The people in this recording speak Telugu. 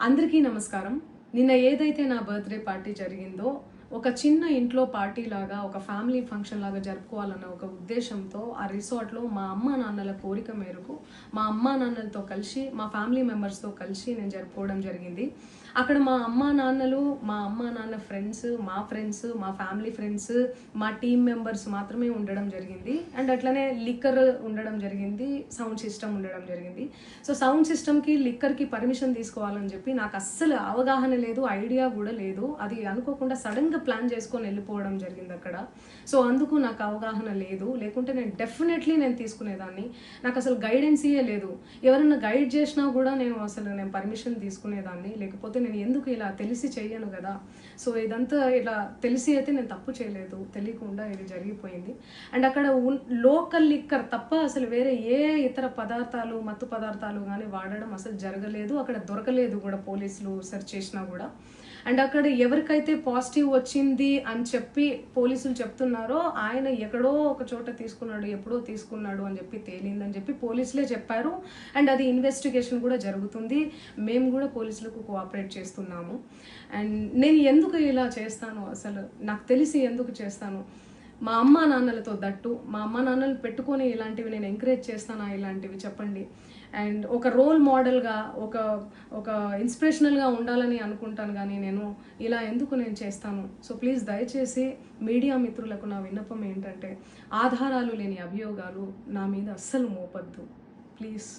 అందరికీ నమస్కారం. నిన్న ఏదైతే నా బర్త్డే పార్టీ జరిగిందో ఒక చిన్న ఇంట్లో పార్టీ లాగా ఒక ఫ్యామిలీ ఫంక్షన్ లాగా జరుపుకోవాలన్న ఒక ఉద్దేశంతో ఆ రిసార్ట్లో మా అమ్మా నాన్నల కోరిక మేరకు మా అమ్మా నాన్నలతో కలిసి మా ఫ్యామిలీ మెంబర్స్తో కలిసి నేను జరుపుకోవడం జరిగింది. అక్కడ మా అమ్మా నాన్నలు, మా అమ్మా నాన్న ఫ్రెండ్స్, మా ఫ్యామిలీ ఫ్రెండ్స్, మా టీమ్ మెంబర్స్ మాత్రమే ఉండడం జరిగింది. అండ్ అట్లనే లిక్కర్ ఉండడం జరిగింది, సౌండ్ సిస్టమ్ ఉండడం జరిగింది. సో సౌండ్ సిస్టమ్కి లిక్కర్కి పర్మిషన్ తీసుకోవాలని చెప్పి నాకు అస్సలు అవగాహన లేదు, ఐడియా కూడా లేదు. అది అనుకోకుండా సడన్గా ప్లాన్ చేసుకొని వెళ్ళిపోవడం జరిగింది అక్కడ. సో అందుకు నాకు అవగాహన లేదు, లేకుంటే నేను డెఫినెట్లీ తీసుకునేదాన్ని. నాకు అసలు గైడెన్సీయే లేదు. ఎవరైనా గైడ్ చేసినా కూడా నేను పర్మిషన్ తీసుకునేదాన్ని, లేకపోతే నేను ఎందుకు ఇలా తెలిసి చెయ్యను కదా. సో ఇదంతా ఇలా తెలిసి అయితే నేను తప్పు చేయలేదు, తెలియకుండా ఇది జరిగిపోయింది. అండ్ అక్కడ లోకల్ లిక్కర్ తప్ప అసలు వేరే ఏ ఇతర పదార్థాలు, మత్తు పదార్థాలు కానీ వాడడం అసలు జరగలేదు. అక్కడ దొరకలేదు కూడా, పోలీసులు సెర్చ్ చేసినా కూడా. అండ్ అక్కడ ఎవరికైతే పాజిటివ్ వచ్చింది అని చెప్పి పోలీసులు చెప్తున్నారో ఆయన ఎక్కడో ఒక చోట తీసుకున్నాడు, ఎప్పుడో తీసుకున్నాడు అని చెప్పి తేలిందని చెప్పి పోలీసులే చెప్పారు. అండ్ అది ఇన్వెస్టిగేషన్ కూడా జరుగుతుంది. మేము కూడా పోలీసులకు కోఆపరేట్ చేస్తున్నాము. అండ్ నేను ఎందుకు ఇలా చేస్తాను, అసలు నాకు తెలిసి ఎందుకు చేస్తాను? మా అమ్మా నాన్నలతో దట్టు, మా అమ్మా నాన్నలు పెట్టుకొని ఇలాంటివి నేను ఎంకరేజ్ చేస్తానా? ఇలాంటివి చెప్పండి. అండ్ ఒక రోల్ మోడల్గా, ఒక ఇన్స్పిరేషనల్గా ఉండాలని అనుకుంటాను, కానీ నేను ఇలా ఎందుకు చేస్తాను? సో ప్లీజ్ దయచేసి మీడియా మిత్రులకు నా విన్నపం ఏంటంటే, ఆధారాలు లేని అభియోగాలు నా మీద అస్సలు మోపద్దు ప్లీజ్.